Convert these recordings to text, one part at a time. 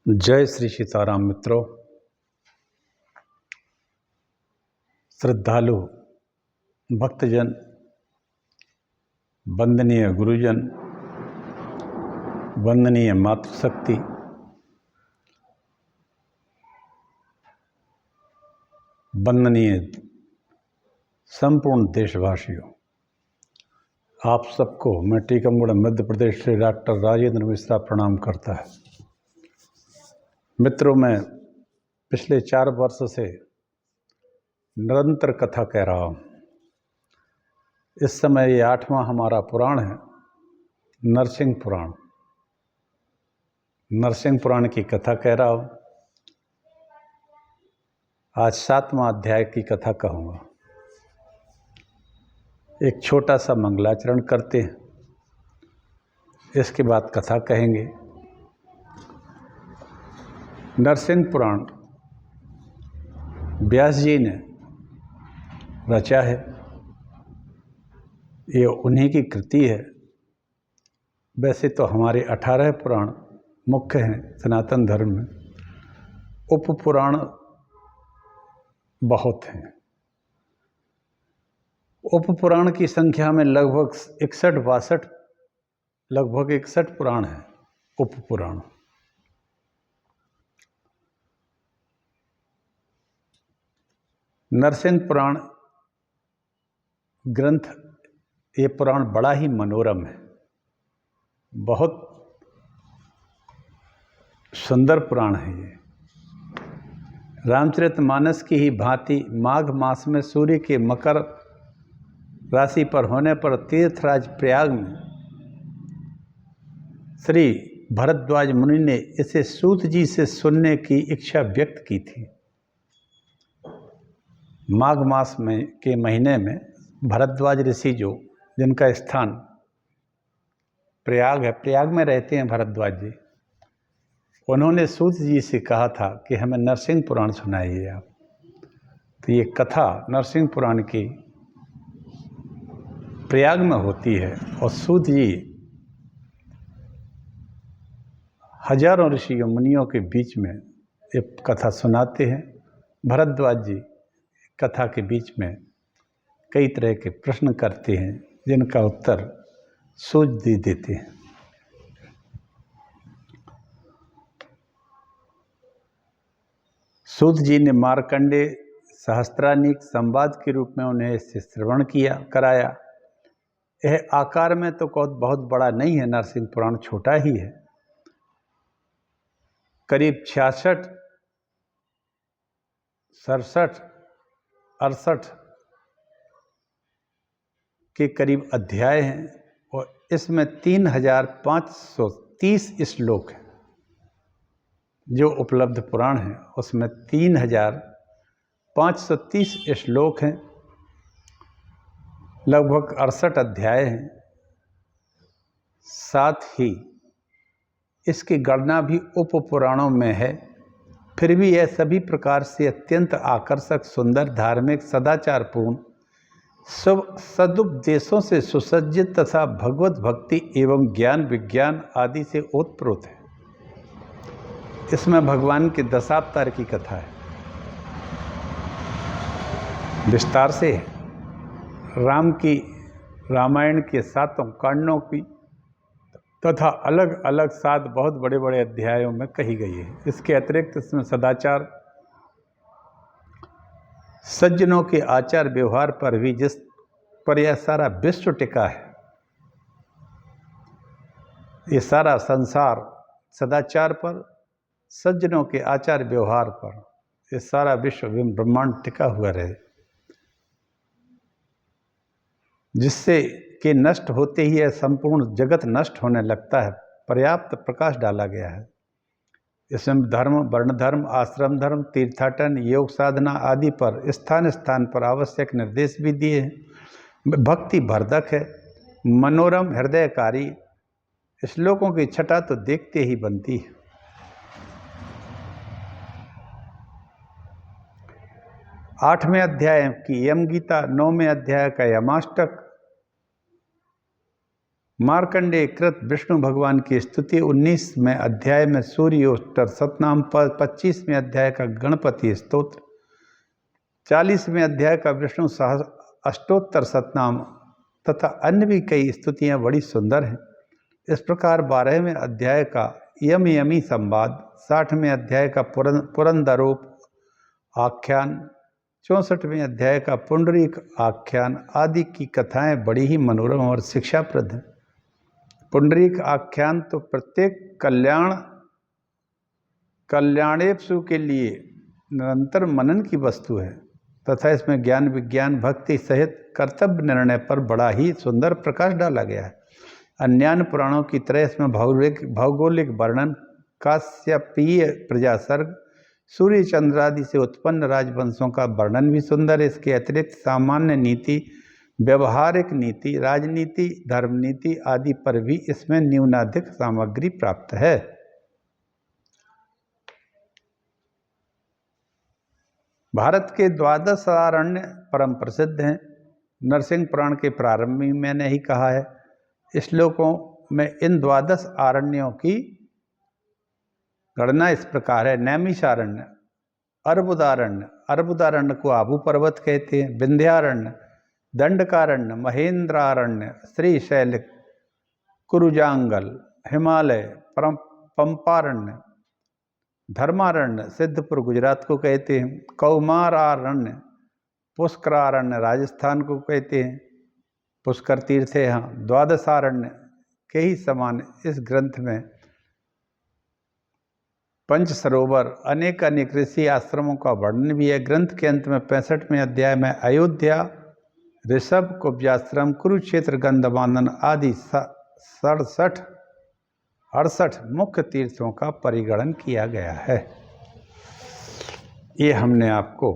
जय श्री सीताराम मित्रों, श्रद्धालु भक्तजन, वंदनीय गुरुजन, वंदनीय मातृशक्ति, वंदनीय संपूर्ण देशवासियों, आप सबको मैं टीकमगढ़ मध्य प्रदेश से डॉक्टर राजेंद्र मिश्रा प्रणाम करता है। मित्रों, मैं पिछले 4 वर्ष से निरंतर कथा कह रहा हूँ। इस समय ये 8वां हमारा पुराण है, नरसिंह पुराण। नरसिंह पुराण की कथा कह रहा हूँ। आज 7वां अध्याय की कथा कहूँगा। एक छोटा सा मंगलाचरण करते हैं, इसके बाद कथा कहेंगे। नरसिंह पुराण व्यास जी ने रचा है। ये उन्हीं की कृति है। वैसे तो हमारे 18 पुराण मुख्य हैं सनातन धर्म में, उप पुराण बहुत हैं। उप पुराण की संख्या में लगभग 61 पुराण हैं। उप पुराण नरसिंह पुराण ग्रंथ, ये पुराण बड़ा ही मनोरम है। बहुत सुंदर पुराण है ये। रामचरितमानस की ही भांति माघ मास में सूर्य के मकर राशि पर होने पर तीर्थराज प्रयाग में श्री भरद्वाज मुनि ने इसे सूत जी से सुनने की इच्छा व्यक्त की थी। माघ मास में के महीने में भरद्वाज ऋषि, जिनका स्थान प्रयाग है, प्रयाग में रहते हैं भरद्वाज जी, उन्होंने सूत जी से कहा था कि हमें नरसिंह पुराण सुनाइए आप। तो ये कथा नरसिंह पुराण की प्रयाग में होती है और सूत जी हजारों ऋषियों मुनियों के बीच में ये कथा सुनाते हैं। भरद्वाज जी कथा के बीच में कई तरह के प्रश्न करते हैं, जिनका उत्तर सूत जी देते हैं। सूत जी ने मार्कंडेय सहस्त्रानीक संवाद के रूप में उन्हें इससे श्रवण कराया। यह आकार में तो बहुत बड़ा नहीं है, नरसिंह पुराण छोटा ही है। करीब 66, 67, 68 के करीब अध्याय हैं और इसमें 3530 श्लोक हैं। जो उपलब्ध पुराण है उसमें 3530 श्लोक हैं, लगभग 68 अध्याय हैं। साथ ही इसकी गणना भी उप पुराणों में है। फिर भी यह सभी प्रकार से अत्यंत आकर्षक, सुंदर, धार्मिक, सदाचारपूर्ण, सदुपदेशों से सुसज्जित तथा भगवत भक्ति एवं ज्ञान विज्ञान आदि से ओतप्रोत है। इसमें भगवान के दशावतार की कथा है, विस्तार से राम की रामायण के 7 कांडों की तथा अलग अलग 7 बहुत बड़े बड़े अध्यायों में कही गई है। इसके अतिरिक्त इसमें सदाचार, सज्जनों के आचार व्यवहार पर भी, जिस पर यह सारा विश्व टिका है, ये सारा संसार सदाचार पर, सज्जनों के आचार व्यवहार पर, ये सारा विश्व ब्रह्मांड टिका हुआ रहे, जिससे कि नष्ट होते ही यह संपूर्ण जगत नष्ट होने लगता है। पर्याप्त प्रकाश डाला गया है। इसमें धर्म, वर्ण धर्म, आश्रम धर्म, तीर्थाटन, योग साधना आदि पर स्थान स्थान पर आवश्यक निर्देश भी दिए हैं। भक्ति वर्धक है, मनोरम, हृदयकारी। श्लोकों की छटा तो देखते ही बनती है। आठवें अध्याय की यम गीता, 9वें अध्याय का यमाष्टक, मार्कंडेय कृत विष्णु भगवान की स्तुति 19वें अध्याय में सूर्योत्तर सतनाम, 25वें अध्याय का गणपति स्तोत्र, 40वें अध्याय का विष्णु अष्टोत्तर सतनाम तथा अन्य भी कई स्तुतियाँ बड़ी सुंदर हैं। इस प्रकार 12वें अध्याय का यम यमी संवाद, 60वें अध्याय का पुरंदरोप आख्यान, 64वें अध्याय का पुंडरीक आख्यान आदि की कथाएं बड़ी ही मनोरम और शिक्षाप्रद हैं। पुंडरीक आख्यान तो प्रत्येक कल्याणेप्सु के लिए निरंतर मनन की वस्तु है तथा इसमें ज्ञान विज्ञान भक्ति सहित कर्तव्य निर्णय पर बड़ा ही सुंदर प्रकाश डाला गया है। अन्यान्य पुराणों की तरह इसमें भौगोलिक वर्णन, काश्यपीय प्रजासर्ग, सूर्य चंद्र आदि से उत्पन्न राजवंशों का वर्णन भी सुंदर है। इसके अतिरिक्त सामान्य नीति, व्यवहारिक नीति, राजनीति, धर्मनीति आदि पर भी इसमें न्यूनाधिक सामग्री प्राप्त है। भारत के 12 आरण्य परम प्रसिद्ध हैं। नरसिंह पुराण के प्रारंभ में मैंने ही कहा है। श्लोकों में इन 12 आरण्यों की गणना इस प्रकार है। नैमिषारण्य, अर्बुदारण्य को आबू पर्वत कहते हैं, विंध्यारण्य, दंडकारण्य, महेंद्रारण्य, श्रीशैल, कुरुजांगल, हिमालय, पंपारण्य, धर्मारण्य सिद्धपुर गुजरात को कहते हैं, कौमारारण्य, पुष्करारण्य राजस्थान को कहते हैं, पुष्कर तीर्थ है यहाँ। 12 आरण्य के ही समान इस ग्रंथ में पंच सरोवर, अनेक ऋषि आश्रमों का वर्णन भी है। ग्रंथ के अंत में 65वें अध्याय में अयोध्या, ऋषभ, कुब्जाश्रम, कुरुक्षेत्र, गंधमादन आदि 68 मुख्य तीर्थों का परिगणन किया गया है। ये हमने आपको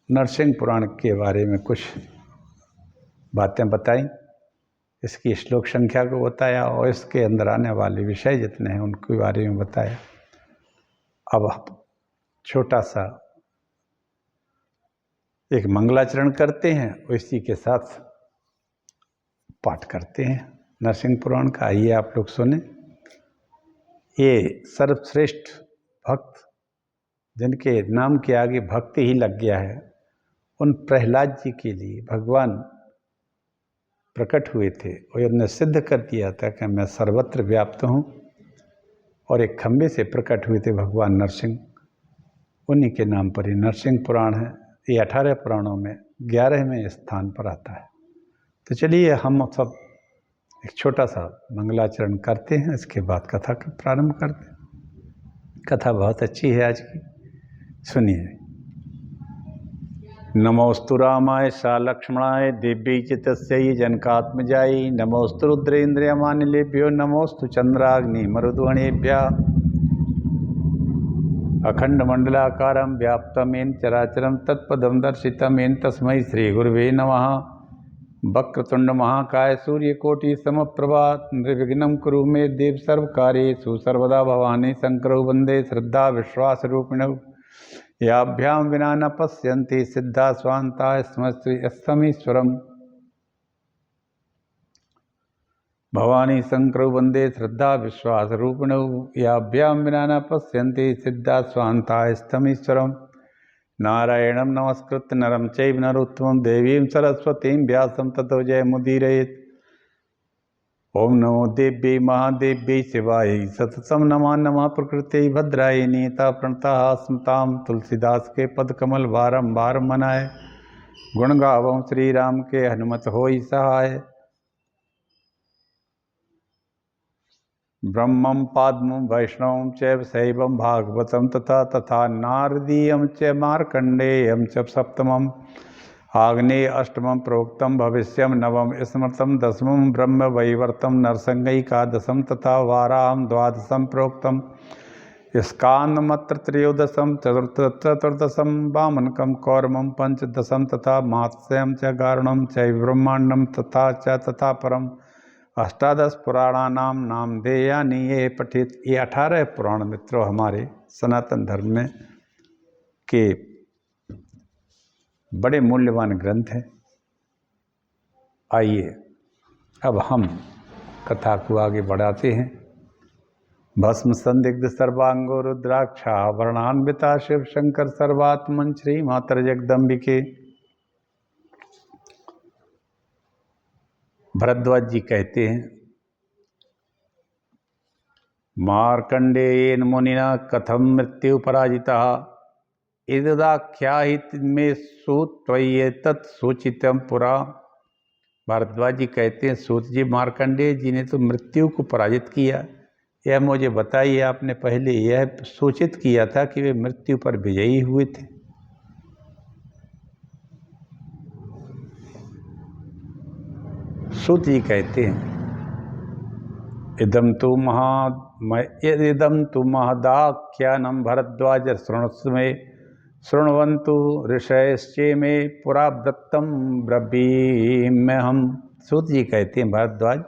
नरसिंह पुराण के बारे में कुछ बातें बताई, इसकी श्लोक संख्या को बताया और इसके अंदर आने वाले विषय जितने हैं उनके बारे में बताया। अब छोटा सा एक मंगलाचरण करते हैं और इसी के साथ पाठ करते हैं नरसिंह पुराण का। आइए आप लोग सुने। ये सर्वश्रेष्ठ भक्त जिनके नाम के आगे भक्ति ही लग गया है, उन प्रहलाद जी के लिए भगवान प्रकट हुए थे और उन्होंने सिद्ध कर दिया था कि मैं सर्वत्र व्याप्त हूँ। और एक खंबे से प्रकट हुए थे भगवान नरसिंह, उन्हीं के नाम पर ही नरसिंह पुराण है। ये 18 पुराणों में 11वें स्थान पर आता है। तो चलिए हम सब एक छोटा सा मंगलाचरण करते हैं, इसके बाद कथा का प्रारंभ करते हैं। कथा बहुत अच्छी है आज की, सुनिए। नमोस्तु रामाय सा लक्ष्मणाय दिव्यै च तस्यै जनकात्मजायै नमोस्तु रुद्रेन्द्रियमानिलेभ्यो नमोस्तु चंद्राग्नि मरुद्गणेभ्यः अखंडमंडलाकारं व्याप्तं येन चराचरं तत्पदं दर्शितं येन तस्मै श्रीगुरुवे नमः। वक्रतुंड महाकाय सूर्यकोटि समप्रभा निर्विघ्नं कुरु मे देव सर्वकार्येषु सर्वदा भवानी शंकरौ वंदे श्रद्धा विश्वास रूपिणौ याभ्यां विना न पश्यन्ति सिद्धा स्वान्ता स्ममीश्वरम्। भवानी शंकरौ वंदे श्रद्धा विश्वास रूपिणौ याभ्यां विना न पश्यन्ति सिद्धा स्वान्ता स्ममीश्वरम्। नारायणं नमस्कृत्य नरं चैव नरोत्तमं देवीं सरस्वतीं व्यासं ततो जयमुदीरयेत्। ओम नमो देव्यै महादेव्यै शिवायै सततं नमः नमः प्रकृत्यै भद्रायै नीता प्रणतः स्मतां तुलसीदास के पद कमल बारंबार मनाए। गुण गावों श्री राम के हनुमत होई सहाय। ब्रह्मं पाद्मं वैष्णवं चैव शैवं भागवतं तथा नारदीयं च मार्कण्डेयं च सप्तमम् आग्नेय अष्टमं प्रोक्तं भविष्यं नवम स्मृतं दशमं ब्रह्म वैवर्तं नरसंगैकादशं तथा वाराहं द्वादशं प्रोक्तं स्कान्दमत्र त्रयोदशं चतुर्दशं वामनकं कौरमं पंचदशं तथा मात्स्यं च गारुणं चैव ब्रह्माण्डं तथा परम 18 पुराणानां नामधेयानि ये पठित। ये 18 पुराण मित्रों हमारे सनातन धर्म में के बड़े मूल्यवान ग्रंथ हैं। आइए अब हम कथा को आगे बढ़ाते हैं। भस्म संदिग्ध सर्वांगो रुद्राक्षा वर्णान्विता शिव शंकर सर्वात्मन श्री मातर जगदम्बिके। भरद्वाज जी कहते हैं, मार्कंडेयेन मुनिना कथम मृत्यु पराजिता इदाख्याहित में सूत्वये तत्सूचितम पुरा। भारद्वाज जी कहते हैं, सूत जी मार्कंडेय जी ने तो मृत्यु को पराजित किया, यह मुझे बताइए, आपने पहले यह सूचित किया था कि वे मृत्यु पर विजयी हुए थे। सूत जी कहते हैं, इदम तु महदाख्यानम भरद्वाज शृण्वन्तु ऋषयश्चे में पुरा वृत्तम ब्रवीम्यहम्। सूत जी कहते हैं, भरद्वाज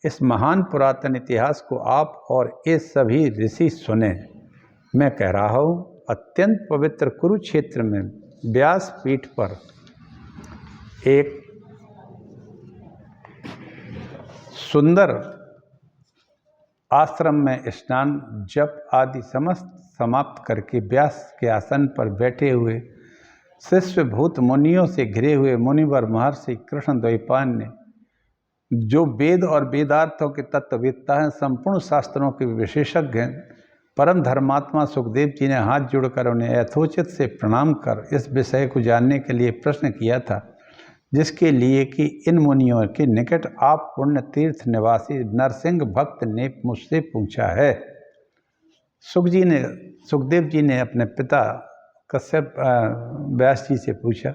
इस महान पुरातन इतिहास को आप और ये सभी ऋषि सुने। मैं कह रहा हूँ, अत्यंत पवित्र कुरुक्षेत्र में व्यास पीठ पर एक सुंदर आश्रम में स्नान जप आदि समस्त समाप्त करके व्यास के आसन पर बैठे हुए शिष्य भूत मुनियों से घिरे हुए मुनिवर महर्षि कृष्ण द्वैपायन ने, जो वेद और वेदार्थों के तत्ववेत्ता हैं, संपूर्ण शास्त्रों के विशेषज्ञ हैं, परम धर्मात्मा सुखदेव जी ने हाथ जोड़कर उन्हें यथोचित से प्रणाम कर इस विषय को जानने के लिए प्रश्न किया था, जिसके लिए कि इन मुनियों के निकट आप पुण्य तीर्थ निवासी नरसिंह भक्त ने मुझसे पूछा है। सुखदेव जी ने अपने पिता कश्यप व्यास जी से पूछा।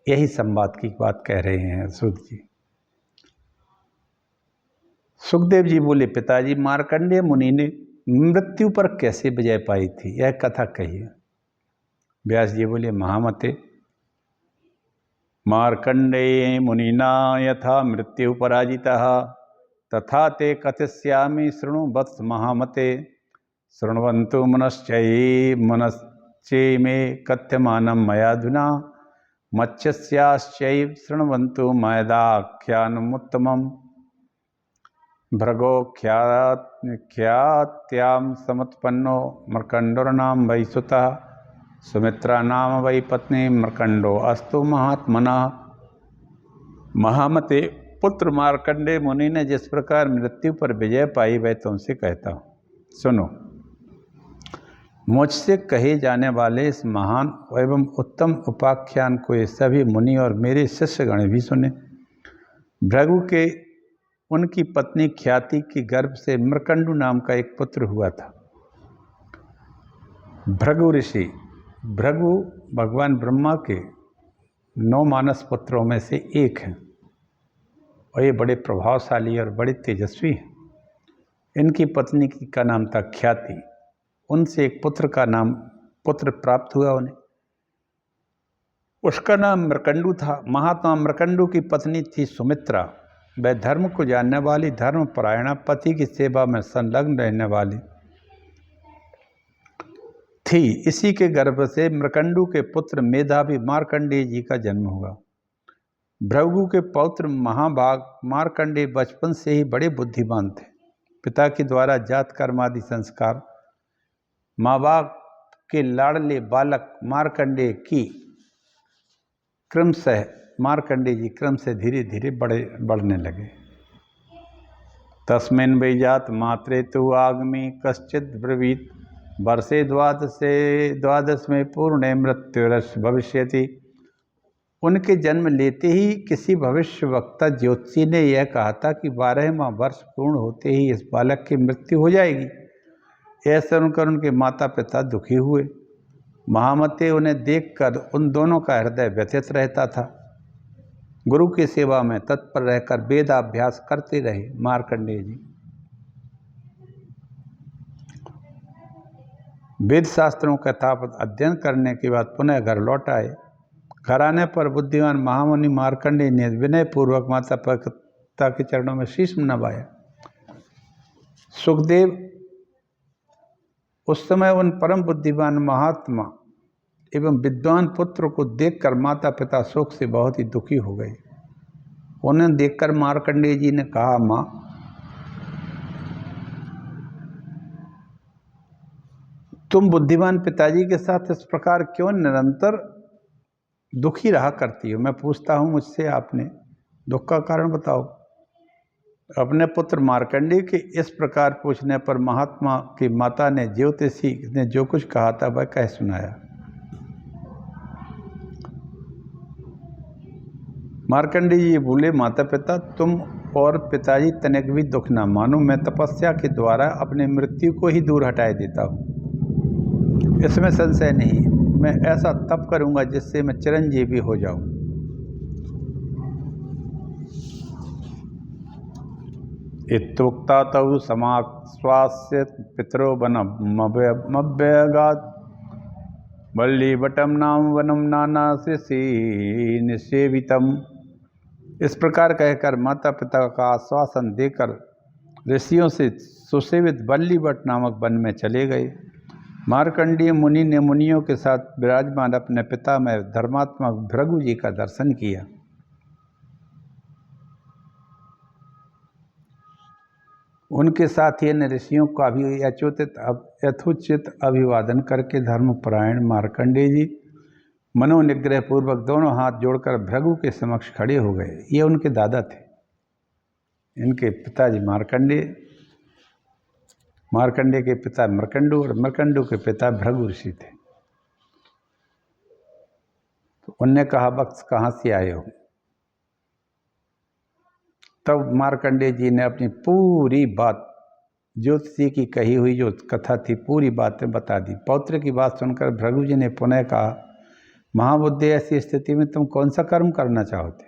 यही संवाद की बात कह रहे हैं सूत जी। सुखदेव जी बोले, पिताजी मार्कंडेय मुनि ने मृत्यु पर कैसे विजय पाई थी, यह कथा कहिए। व्यास जी बोले, महामते मार्कंडेय मुनिना यथा मृत्यु पराजितः तथा ते कथिष्यामि शृणु वत्स महामते। शृण्वन्तु मनश्चै मे कथ्यमानं मयाधुना मत्स्यस्याश्चैव शृण्वन्तु मयदाख्यानमुत्तमम्। भृगो ख्यात्यां समुत्पन्नो मर्कण्डोर्नाम वै सुतः सुमित्रा नाम वै पत्नी मर्कण्डो अस्तु महात्मना। महामते, पुत्र मार्कंडेय मुनि ने जिस प्रकार मृत्यु पर विजय पाई वह तुमसे कहता हूँ, सुनो। मुझसे कहे जाने वाले इस महान एवं उत्तम उपाख्यान को ये सभी मुनि और मेरे शिष्यगण भी सुने। भृगु के उनकी पत्नी ख्याति के गर्भ से मर्कंडु नाम का एक पुत्र हुआ था। भृगु ऋषि, भृगु भगवान ब्रह्मा के 9 मानस पुत्रों में से एक हैं और ये बड़े प्रभावशाली और बड़े तेजस्वी हैं। इनकी पत्नी का नाम था ख्याति। उनसे एक पुत्र प्राप्त हुआ उन्हें, उसका नाम मर्कंडु था। महात्मा मर्कंडु की पत्नी थी सुमित्रा। वह धर्म को जानने वाली, धर्म परायणा, पति की सेवा में संलग्न रहने वाली थी। इसी के गर्भ से मर्कंडु के पुत्र मेधावी मार्कंडेय जी का जन्म हुआ। भृगु के पौत्र महाभाग मार्कंडेय बचपन से ही बड़े बुद्धिमान थे। पिता के द्वारा जात कर्मादि संस्कार, माँ बाप के लाडले बालक मार्कंडेय जी क्रम से धीरे धीरे बढ़ने लगे। तस्मिन् वै जात मात्रे तु आगमी कश्चित् ब्रवीत वर्षे द्वादश में पूर्णे मृत्युरस् भविष्यति। उनके जन्म लेते ही किसी भविष्य वक्ता ज्योतिषी ने यह कहा था कि 12वां वर्ष पूर्ण होते ही इस बालक की मृत्यु हो जाएगी। यह सुनकर उनके माता पिता दुखी हुए। महामते, उन्हें देखकर उन दोनों का हृदय व्यथित रहता था। गुरु की सेवा में तत्पर रहकर वेदाभ्यास करते रहे मार्कंडेय जी। वेद शास्त्रों का यथावत अध्ययन करने के बाद पुनः घर लौट आए। घर आने पर बुद्धिमान महामुनि मार्कंडेय ने विनय पूर्वक माता पिता के चरणों में शीश नवाया। सुखदेव उस समय उन परम बुद्धिमान महात्मा एवं विद्वान पुत्र को देखकर माता पिता शोक से बहुत ही दुखी हो गए। उन्हें देखकर मार्कंडेय जी ने कहा, माँ, तुम बुद्धिमान पिताजी के साथ इस प्रकार क्यों निरंतर दुखी रहा करती हो? मैं पूछता हूँ मुझसे आपने दुख का कारण बताओ। अपने पुत्र मार्कंडेय के इस प्रकार पूछने पर महात्मा की माता ने ज्योतिषी ने जो कुछ कहा था वह कह सुनाया। मार्कंडेय जी बोले, माता पिता, तुम और पिताजी तनिक भी दुख ना मानो। मैं तपस्या के द्वारा अपने मृत्यु को ही दूर हटाए देता हूँ, इसमें संशय नहीं। मैं ऐसा तप करूँगा जिससे मैं चिरंजीवी हो जाऊँ। इत्युक्ता तौ समाश्वास्य पितरो वनमभ्यगात् वल्लीवटं नाम वनम नाना निषेवितम। इस प्रकार कहकर माता पिता का आश्वासन देकर ऋषियों से सुसेवित वल्लीवट नामक वन में चले गए। मार्कंडेय मुनि ने मुनियों के साथ विराजमान अपने पिता में धर्मात्मा भृगु जी का दर्शन किया। उनके साथ ही अन्य ऋषियों का भी यथोचित अभिवादन करके धर्मपरायण मार्कंडेय जी मनोनिग्रह पूर्वक दोनों हाथ जोड़कर भृगु के समक्ष खड़े हो गए। ये उनके दादा थे। इनके पिताजी मार्कंडेय के पिता मर्कंडु और मर्कंडु के पिता भृगु ऋषि थे। तो उनने कहा, वत्स कहाँ से आए हो? तब मार्कंडेय जी ने अपनी पूरी बात ज्योतिषी की कही हुई जो कथा थी पूरी बातें बता दी। पौत्र की बात सुनकर भृगु जी ने पुनः कहा, महाबुद्धि, ऐसी स्थिति में तुम कौन सा कर्म करना चाहोते?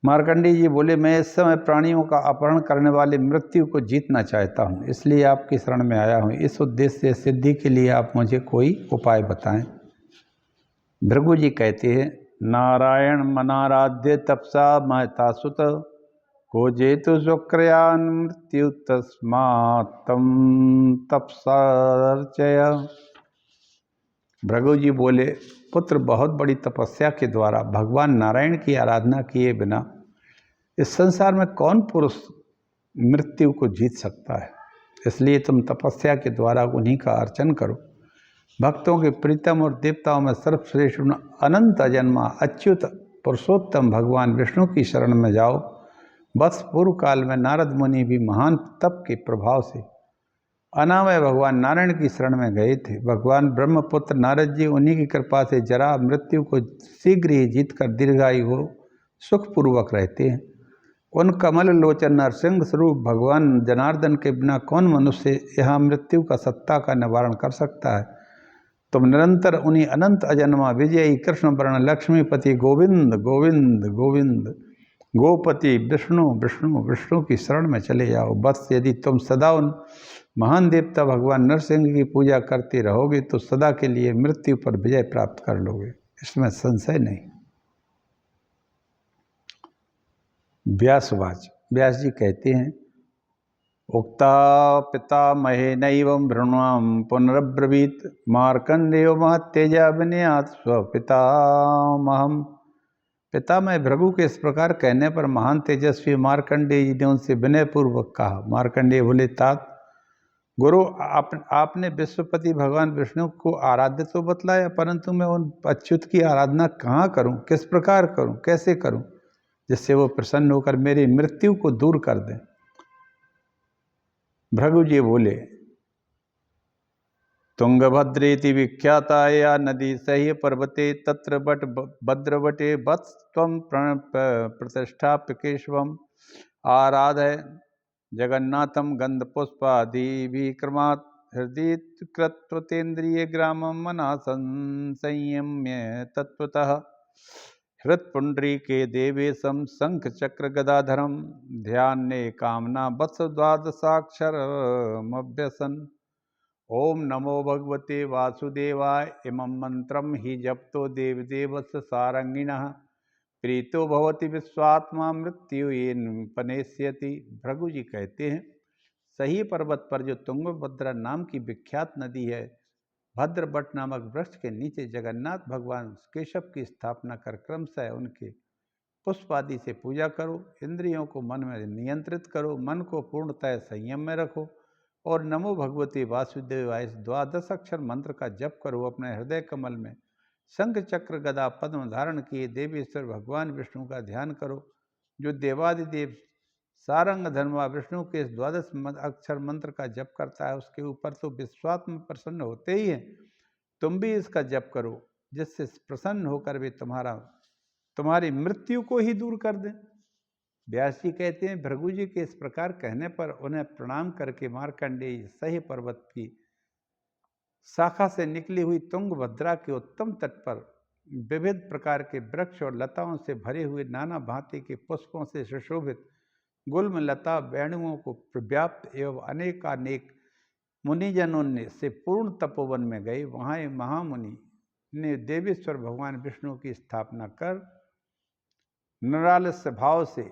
मार्कंडेय जी बोले, मैं इस समय प्राणियों का अपहरण करने वाले मृत्यु को जीतना चाहता हूँ, इसलिए आपकी शरण में आया हूँ। इस उद्देश्य से सिद्धि के लिए आप मुझे कोई उपाय बताएं। भृगु जी कहते हैं, नारायण मनाराध्य तपसा महतासुत को जेतु शुक्रयान मृत्यु तस्मात् तम तपसार्चय। भृगु जी बोले, पुत्र, बहुत बड़ी तपस्या के द्वारा भगवान नारायण की आराधना किए बिना इस संसार में कौन पुरुष मृत्यु को जीत सकता है? इसलिए तुम तपस्या के द्वारा उन्हीं का अर्चन करो। भक्तों के प्रीतम और देवताओं में सर्वश्रेष्ठ अनंत अजन्मा अच्युत पुरुषोत्तम भगवान विष्णु की शरण में जाओ। बस पूर्व काल में नारद मुनि भी महान तप के प्रभाव से अनामय भगवान नारायण की शरण में गए थे। भगवान ब्रह्मपुत्र नारद जी उन्हीं की कृपा से जरा मृत्यु को शीघ्र ही जीतकर दीर्घायु हो सुखपूर्वक रहते हैं। उन कमल लोचन नरसिंह स्वरूप भगवान जनार्दन के बिना कौन मनुष्य यहाँ मृत्यु का सत्ता का निवारण कर सकता है? तुम निरंतर उन्हीं अनंत अजन्मा विजयी कृष्ण वर्ण लक्ष्मीपति गोविंद गोविंद गोविंद गोपति विष्णु विष्णु विष्णु की शरण में चले जाओ। बस यदि तुम सदा उन महान देवता भगवान नरसिंह की पूजा करते रहोगे तो सदा के लिए मृत्यु पर विजय प्राप्त कर लोगे, इसमें संशय नहीं। व्यासवाच। व्यास जी कहते हैं, उक्ता पिता महे नैवं भृणाम पुनरब्रवीत मार्कंडेयो महत्तेजा विनयात् स्वपितामहम्। पिता मैं भृगु के इस प्रकार कहने पर महान तेजस्वी मार्कंडेय जी ने उनसे विनयपूर्वक कहा। मार्कंडेय बोले, तात गुरु, आपने विश्वपति भगवान विष्णु को आराध्य तो बतलाया, परंतु मैं उन अच्युत की आराधना कहाँ करूं, किस प्रकार करूं, कैसे करूं जिससे वो प्रसन्न होकर मेरी मृत्यु को दूर कर दें। भृगु जी बोले, तुंगभद्रेति विख्याताया नदी सह्य पर्वते तत्र बट भद्रवटे वत्स त्वं प्रतिष्ठाप्य केशवम आराधय जगन्नाथम गंधपुष्पादि विक्रमात् हृदय कृत्वतेन्द्रिय ग्रामम मना संयम्य तत्वतः हृत्पुंडरीके देवेशम शंख चक्र गदाधरम ध्याने कामना वत्स द्वादशाक्षरमभ्यसन। ओम नमो भगवते वासुदेवाय। इमं मंत्रम ही जप्तो देवदेवस्य सारंगिणः प्रीतो भवति विश्वात्मा मृत्यु पनेष्यति। भृगु जी कहते हैं, सही पर्वत पर जो तुंगभद्रा नाम की विख्यात नदी है, भद्रवट नामक वृक्ष के नीचे जगन्नाथ भगवान केशव की स्थापना कर क्रमशः उनके पुष्प आदि से पूजा करो, इंद्रियों को मन में नियंत्रित करो, मन को पूर्णतः संयम में रखो और नमो भगवते वासुदेवाय द्वादश अक्षर मंत्र का जप करो। अपने हृदय कमल में शंख चक्र गदा पद्म धारण किए देवेश्वर भगवान विष्णु का ध्यान करो, जो देवादिदेव सारंग धर्मा विष्णु के इस द्वादश अक्षर मंत्र का जप करता है उसके ऊपर तो विश्वात्म प्रसन्न होते ही हैं। तुम भी इसका जप करो, जिससे प्रसन्न होकर वे तुम्हारी मृत्यु को ही दूर कर दें। व्यास जी कहते हैं, भृगु जी के इस प्रकार कहने पर उन्हें प्रणाम करके मार्कंडेय सह्य पर्वत की शाखा से निकली हुई तुंगभद्रा के उत्तम तट पर विविध प्रकार के वृक्ष और लताओं से भरे हुए नाना भांति के पुष्पों से सुशोभित गुल्म लता वेणुओं को व्याप्त एवं अनेकानेक मुनिजनों ने से पूर्ण तपोवन में गए। वहाँ महामुनि ने देवेश्वर भगवान विष्णु की स्थापना कर निरालस्य भाव से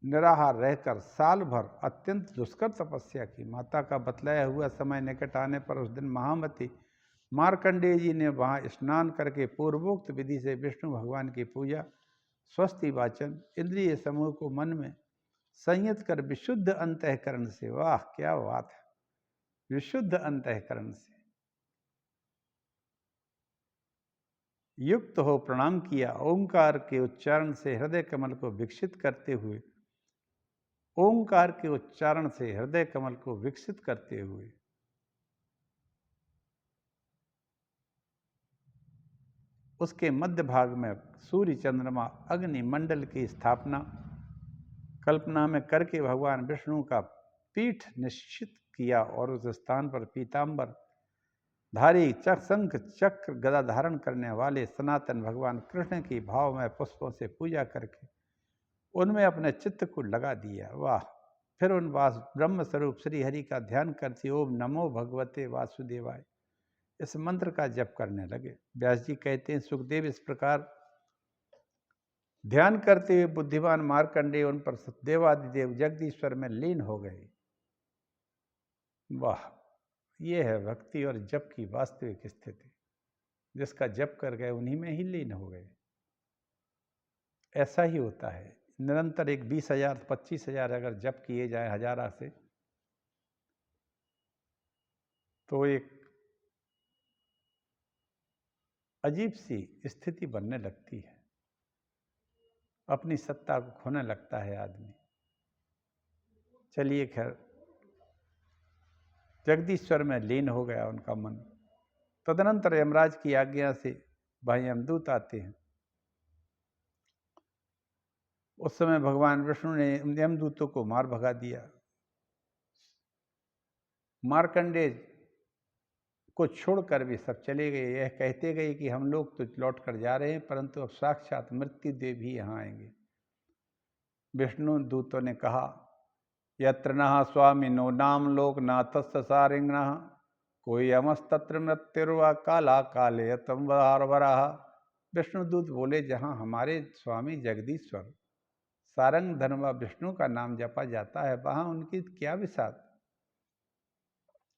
निराहार रहकर साल भर अत्यंत दुष्कर तपस्या की। माता का बतलाया हुआ समय निकट आने पर उस दिन महामती मार्कंडेय जी ने वहाँ स्नान करके पूर्वोक्त विधि से विष्णु भगवान की पूजा, स्वस्ति वाचन, इंद्रिय समूह को मन में संयत कर विशुद्ध अंतःकरण से, वाह क्या बात है, विशुद्ध अंतःकरण से युक्त हो प्रणाम किया। ओंकार के उच्चारण से हृदय कमल को विकसित करते हुए, ओंकार के उच्चारण से हृदय कमल को विकसित करते हुए उसके मध्य भाग में सूर्य चंद्रमा अग्नि मंडल की स्थापना कल्पना में करके भगवान विष्णु का पीठ निश्चित किया और उस स्थान पर पीतांबर धारी शंख चक्र गदा धारण करने वाले सनातन भगवान कृष्ण की भाव में पुष्पों से पूजा करके उनमें अपने चित्त को लगा दिया। वाह! फिर उन ब्रह्म स्वरूप श्री हरि का ध्यान करते ओम नमो भगवते वासुदेवाय इस मंत्र का जप करने लगे। व्यास जी कहते हैं, सुखदेव इस प्रकार ध्यान करते हुए बुद्धिमान मार्कंडेय उन पर देवादिदेव जगदीश्वर में लीन हो गए। वाह! ये है भक्ति और जप की वास्तविक स्थिति। जिसका जप कर गए उन्हीं में ही लीन हो गए। ऐसा ही होता है। निरंतर एक 20,000 25,000 अगर जप किए जाए हजारा से तो एक अजीब सी स्थिति बनने लगती है, अपनी सत्ता को खोने लगता है आदमी। चलिए खैर, जगदीश्वर में लीन हो गया उनका मन। तदनंतर यमराज की आज्ञा से भाई यमदूत आते हैं। उस समय भगवान विष्णु ने यमदूतों को मार भगा दिया। मार्कंडेय को छोड़कर भी सब चले गए, यह कहते गए कि हम लोग तो लौट कर जा रहे हैं, परंतु अब साक्षात मृत्युदेव भी यहाँ आएंगे। विष्णु दूतों ने कहा, यत्र नः स्वामिनो नाम लोकनाथस्य सारिंगणः कोई अमस्तत्र मृत्युर्वा काला काले यतम वराह। विष्णुदूत बोले, जहाँ हमारे स्वामी जगदीश्वर सारंग धर्म विष्णु का नाम जपा जाता है, वहाँ उनकी क्या विषाद।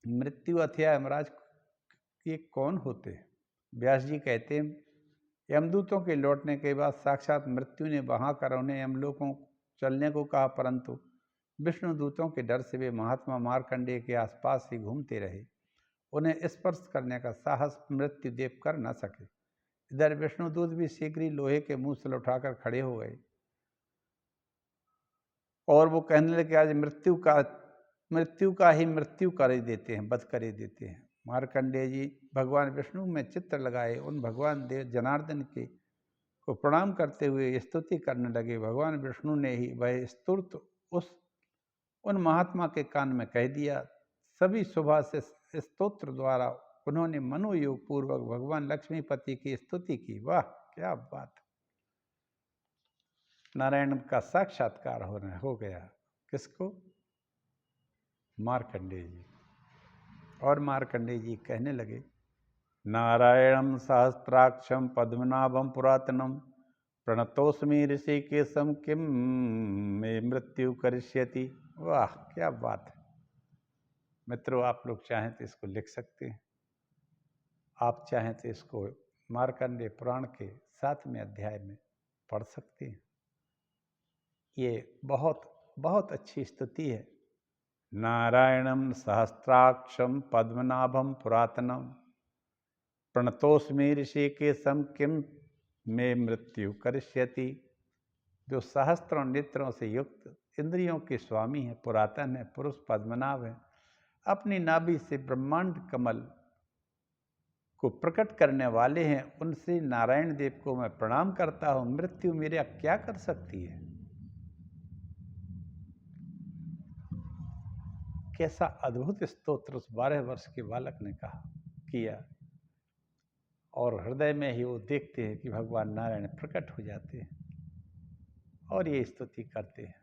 मृत्यु अथवा यमराज ये कौन होते हैं? व्यास जी कहते हैं, यमदूतों के लौटने के बाद साक्षात मृत्यु ने वहाँ कर उन्हें यमलोकों चलने को कहा, परंतु विष्णु दूतों के डर से वे महात्मा मार्कंडेय के आसपास ही घूमते रहे। उन्हें स्पर्श करने का साहस मृत्युदेव कर न सके। इधर विष्णुदूत भी शीघ्र ही लोहे के मुंह से उठाकर खड़े हो गए और वो कहने लगे, आज मृत्यु का ही मृत्यु कर ही देते हैं, वध कर ही देते हैं। मार्कंडेय जी भगवान विष्णु में चित्र लगाए उन भगवान देव जनार्दन के को प्रणाम करते हुए स्तुति करने लगे। भगवान विष्णु ने ही वह स्तुति उन महात्मा के कान में कह दिया। सभी सुबह से स्तोत्र द्वारा उन्होंने मनोयोग पूर्वक भगवान लक्ष्मीपति की स्तुति की। वाह क्या बात! नारायण का साक्षात्कार हो गया। किसको? मार्कंडेय जी। और मार्कंडेय जी कहने लगे, नारायणं सहस्त्राक्षं पद्मनाभं पुरातनम प्रणतोस्मि ऋषिकेशम किम मे मृत्यु करिष्यति। वाह क्या बात है मित्रों! आप लोग चाहें तो इसको लिख सकते हैं, आप चाहें तो इसको मार्कंडेय पुराण के 7वें अध्याय में पढ़ सकते हैं। ये बहुत बहुत अच्छी स्तुति है। नारायणं सहस्राक्षं पद्मनाभं पुरातनं प्रणतोस्मि ऋषिकेशं किं मे मृत्यु करिष्यति। जो सहस्त्रों नेत्रों से युक्त इंद्रियों के स्वामी हैं, पुरातन है, पुरुष पद्मनाभ है, अपनी नाभि से ब्रह्मांड कमल को प्रकट करने वाले हैं, उनसे नारायण देव को मैं प्रणाम करता हूं। मृत्यु मेरा क्या कर सकती है। कैसा अद्भुत स्तोत्र उस 12 वर्ष के बालक ने कहा किया, और हृदय में ही वो देखते हैं कि भगवान नारायण प्रकट हो जाते हैं और ये स्तुति करते हैं।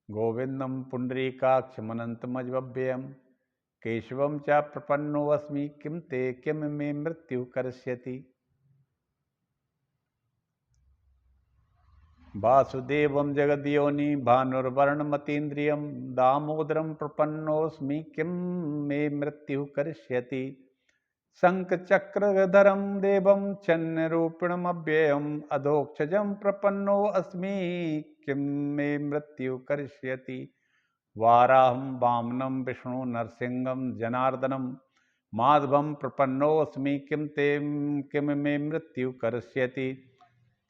गोविंदम पुंडरीकाक्षमनंतमज्जव्ययम् केशवम च प्रपन्नोऽस्मि किम मे मृत्यु करिष्यति। वासुदेवं जगद्योनि भानुर्वर्णमतीन्द्रियं दामोदरं प्रपन्नोऽस्मि किं मे मृत्यु करिष्यति। शङ्खचक्रधरं देवं चन्नरूपिणमव्ययम् अधोक्षजं प्रपन्नोऽस्मि किं मे मृत्यु करिष्यति। वाराहं वामनं विष्णु नरसिंहं जनार्दनं माधवं प्रपन्नोऽस्मि किं मे मृत्यु करिष्यति।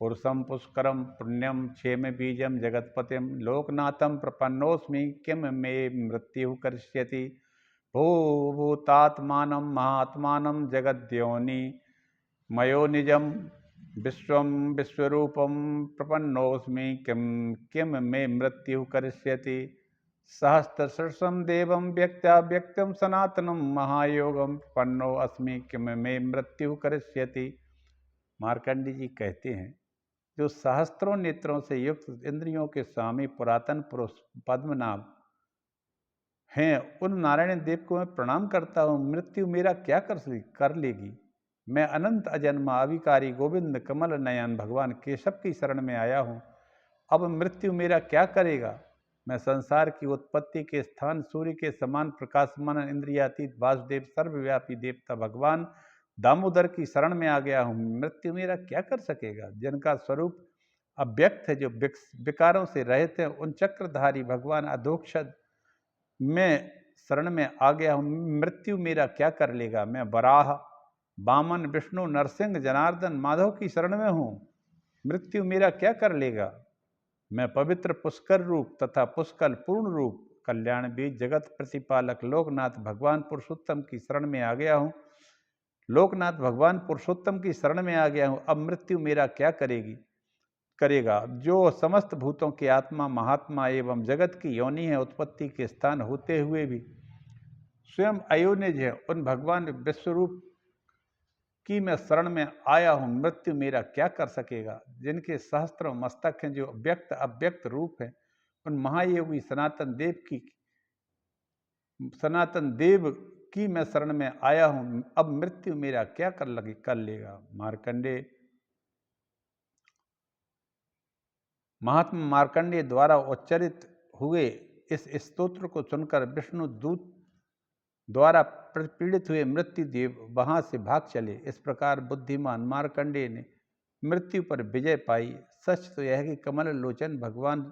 पुरुषं पुष्करं पुण्यं क्षेम बीजं जगत्पतिं लोकनाथं प्रपन्नोऽस्मि किं मे मृत्यु करिष्यति। भूभूतात्मानं महात्मानं जगद्योनि मयो निजं विश्वं विश्वरूपं प्रपन्नोऽस्मि किं मे मृत्यु करिष्यति। सहस्रशीर्षं देवं व्यक्त्याव्यक्तं सनातनं महायोगं प्रपन्नोऽस्मि किं मे मृत्यु करिष्यति। मार्कंडी जी कहते हैं, जो सहस्त्रों नेत्रों से युक्त इंद्रियों के स्वामी पुरातन पुरुष पद्मनाभ हैं, उन नारायण देव को मैं प्रणाम करता हूँ। मृत्यु मेरा क्या कर लेगी। मैं अनंत अजन्मा अविकारी गोविंद कमल नयन भगवान केशव की शरण में आया हूँ। अब मृत्यु मेरा क्या करेगा। मैं संसार की उत्पत्ति के स्थान सूर्य के समान प्रकाशमान इंद्रियातीत वासुदेव सर्वव्यापी देवता भगवान दामोदर की शरण में आ गया हूँ। मृत्यु मेरा क्या कर सकेगा। जिनका स्वरूप अव्यक्त है, जो विकारों से रहित है, उन चक्रधारी भगवान अधोक्षज में शरण में आ गया हूँ। मृत्यु मेरा क्या कर लेगा। मैं वराह वामन विष्णु नरसिंह जनार्दन माधव की शरण में हूँ। मृत्यु मेरा क्या कर लेगा। मैं पवित्र पुष्कर रूप तथा पुष्कल पूर्ण रूप कल्याण बीज जगत प्रतिपालक लोकनाथ भगवान पुरुषोत्तम की शरण में आ गया हूँ। लोकनाथ भगवान पुरुषोत्तम की शरण में आ गया हूँ। अब मृत्यु मेरा क्या करेगा। जो समस्त भूतों की आत्मा महात्मा एवं जगत की योनि है, उत्पत्ति के स्थान होते हुए भी स्वयं अयोनिज है, उन भगवान विश्वरूप की मैं शरण में आया हूँ। मृत्यु मेरा क्या कर सकेगा। जिनके सहस्त्रों मस्तक हैं, जो व्यक्त अव्यक्त रूप है, उन महायोगी सनातन देव की मैं शरण में आया हूँ। अब मृत्यु मेरा क्या कर लेगा। मार्कंडेय महात्मा मार्कंडेय द्वारा उच्चरित हुए इस स्तोत्र को सुनकर विष्णु दूत द्वारा पीड़ित हुए मृत्यु देव वहां से भाग चले। इस प्रकार बुद्धिमान मार्कंडेय ने मृत्यु पर विजय पाई। सच तो यह है कि कमल लोचन भगवान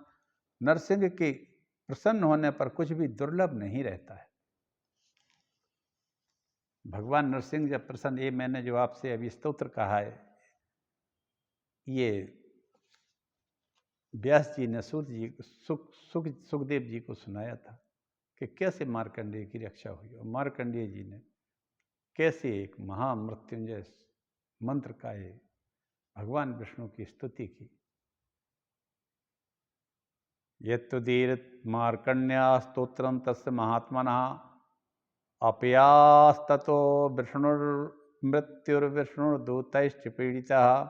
नरसिंह के प्रसन्न होने पर कुछ भी दुर्लभ नहीं रहता है। भगवान नरसिंह जब प्रसन्न, ये मैंने जो आपसे अभी स्तोत्र कहा है, ये व्यास जी ने सुखदेव जी को सुनाया था कि कैसे मार्कंडेय की रक्षा हुई और मार्कंडेय जी ने कैसे एक महामृत्युंजय मंत्र का भगवान विष्णु की स्तुति की। यत्तुदीर मार्कण्या स्तोत्रम तस्य महात्मनः अपयास्ततो विष्णुर्मृत्युर्विष्णुर्दूतैश्च पीडितः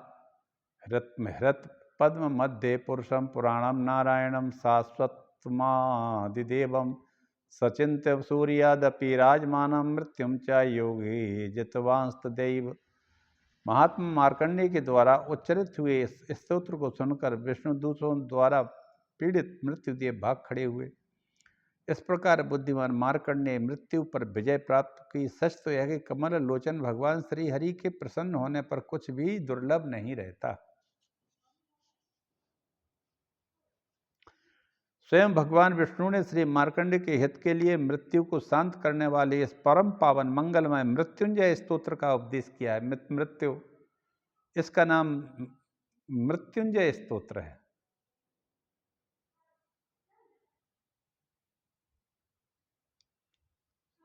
हृत पद्म मध्ये पुरुषं पुराणं नारायणं शाश्वतमादिदेवं सचिन्त्य सूर्यादपि राजमानं मृत्युं च योगी जितवांस्तदैव। महात्मा मार्कंडेय के द्वारा उच्चरित हुए इस स्तोत्र को सुनकर विष्णुदूतों द्वारा पीड़ित मृत्युदेव भाग खड़े हुए। इस प्रकार बुद्धिमान मार्कंडेय ने मृत्यु पर विजय प्राप्त की। सच तो यह कि कमल लोचन भगवान श्री हरि के प्रसन्न होने पर कुछ भी दुर्लभ नहीं रहता। स्वयं भगवान विष्णु ने श्री मार्कंडेय के हित के लिए मृत्यु को शांत करने वाले इस परम पावन मंगलमय मृत्युंजय स्तोत्र का उपदेश किया है। मृत्यु, इसका नाम मृत्युंजय स्तोत्र है।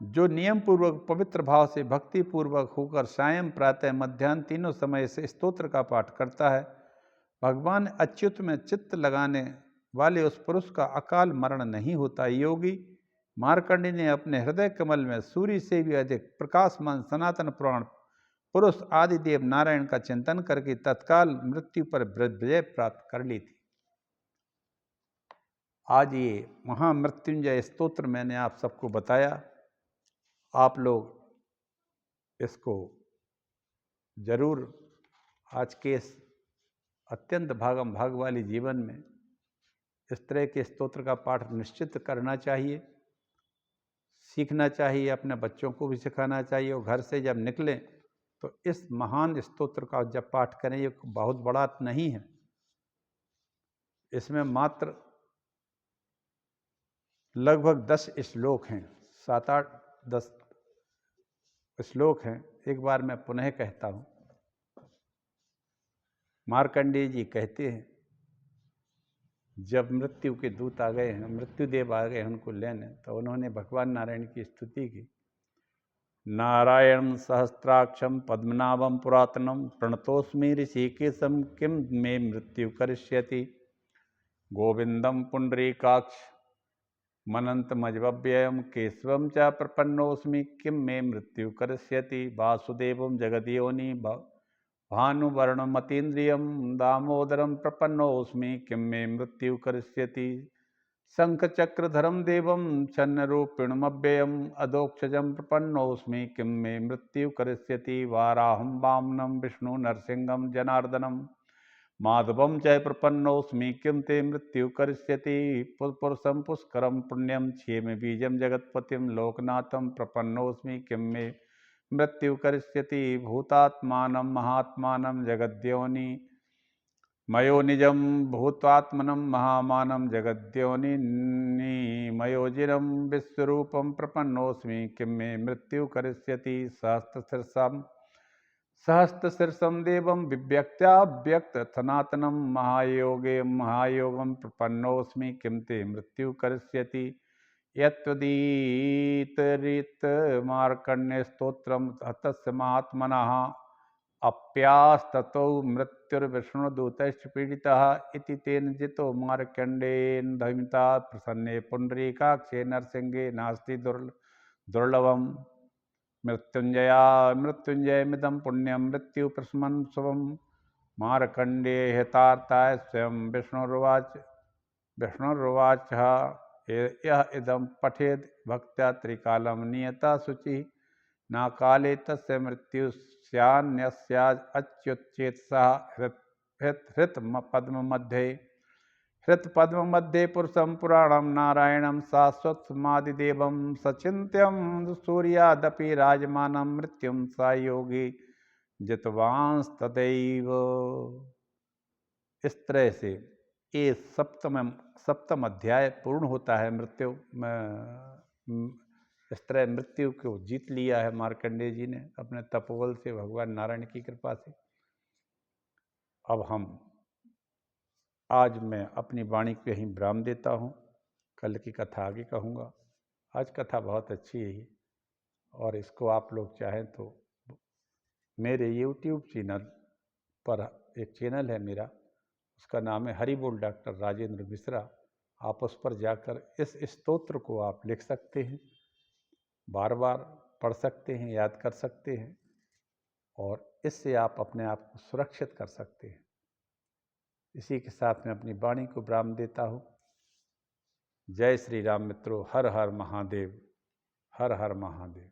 जो नियम पूर्वक पवित्र भाव से भक्ति पूर्वक होकर सायं प्रातः मध्याह्न तीनों समय से स्तोत्र का पाठ करता है, भगवान अच्युत में चित्त लगाने वाले उस पुरुष का अकाल मरण नहीं होता। योगी मार्कंडेय ने अपने हृदय कमल में सूर्य से भी अधिक प्रकाशमान सनातन पुराण पुरुष आदिदेव नारायण का चिंतन करके तत्काल मृत्यु पर विजय प्राप्त कर ली थी। आज ये महामृत्युंजय स्तोत्र मैंने आप सबको बताया। आप लोग इसको जरूर आज के इस अत्यंत भागम भाग वाली जीवन में इस तरह के स्तोत्र का पाठ निश्चित करना चाहिए, सीखना चाहिए, अपने बच्चों को भी सिखाना चाहिए। और घर से जब निकलें तो इस महान स्तोत्र का जब पाठ करें, ये बहुत बड़ा नहीं है, इसमें मात्र लगभग 10 श्लोक हैं, 7-8-10 श्लोक हैं। एक बार मैं पुनः कहता हूँ। मार्कंडेय जी कहते हैं, जब मृत्यु के दूत आ गए हैं, मृत्युदेव आ गए उनको लेने, तो उन्होंने भगवान नारायण की स्तुति की। नारायण सहस्त्राक्षम पद्मनाभम पुरातनम प्रणतोस्मि ऋषिकेशम किम मे मृत्यु करिष्यति। गोविंदम पुंडरीकाक्ष मनंतमजव्ययम केशवम च प्रपन्नोस्मि किम मे मृत्यु करिष्यति। वासुदेवम जगदयोनि भानुवर्णमतीन्द्रियम दामोदरम प्रपन्नोस्मि किम मे मृत्यु करिष्यति। शंखचक्रधरम देवम छन्नरूपिणमव्ययम अधोक्षजम प्रपन्नोस्मि किम मे मृत्यु करिष्यति। वाराहं वामनं विष्णु नरसिंहं जनार्दनम माधवम च प्रपन्नोस्मि किम ते मृत्यु करिष्यति। पुरुषं पुष्करम पुण्यम क्षेम बीजम जगत्पतिम लोकनाथम प्रपन्नोस्मि किम मे मृत्यु करिष्यति। भूतात्मानं महात्मानं जगद्योनि मयो निजम भूतात्मनं महामानं जगद्योनि मयोजिनं विश्वरूपं प्रपन्नोस्मि किम मे मृत्यु करिष्यति। सहस्रशीर्षं देवं विव्यक्त्याव्यक्त सनातनं महायोगं प्रपन्नोस्मि किम ते मृत्यु करिष्यति। यत्त्वदीतरित मार्कण्डेय स्तोत्रम तस्य महात्मनः अप्यास्ततो मृत्युर्विष्णुदूतैश्च पीडितः इति तेन जितो मार्कण्डेयेन धमिता प्रसन्ने पुंडरीकाक्षे नरसिंहे नास्ति दुर्लभम्। मृत्युंजयमिदं पुण्यं मृत्यु प्रशमन शुभम। मार्कण्डेय हितार्थाय स्वयं विष्णुर्वाच यह इदं पठेद भक्त्या त्रिकालं नियता शुचि न काले तस्य मृत्यु स्यान्यस्याच्युतचेतसः। हृत्पद्ममध्ये पुरुषं पुराणं नारायणं शाश्वतमादिदेवं सचिन्त्यं सूर्यादपि राजमानं मृत्युं स योगी जितवांस्तदैव। इस तरह से ये सप्तम अध्याय पूर्ण होता है। इस तरह मृत्यु को जीत लिया है मार्कंडेय जी ने अपने तपोबल से, भगवान नारायण की कृपा से। अब आज मैं अपनी वाणी को यहीं विराम देता हूँ। कल की कथा आगे कहूँगा। आज कथा बहुत अच्छी है और इसको आप लोग चाहें तो मेरे YouTube चैनल पर एक चैनल है मेरा, उसका नाम है हरि बोल डॉक्टर राजेंद्र मिश्रा। आप उस पर जाकर इस स्तोत्र को आप लिख सकते हैं, बार बार पढ़ सकते हैं, याद कर सकते हैं और इससे आप अपने आप को सुरक्षित कर सकते हैं। इसी के साथ मैं अपनी वाणी को विराम देता हूँ। जय श्री राम मित्रों। हर हर महादेव, हर हर महादेव।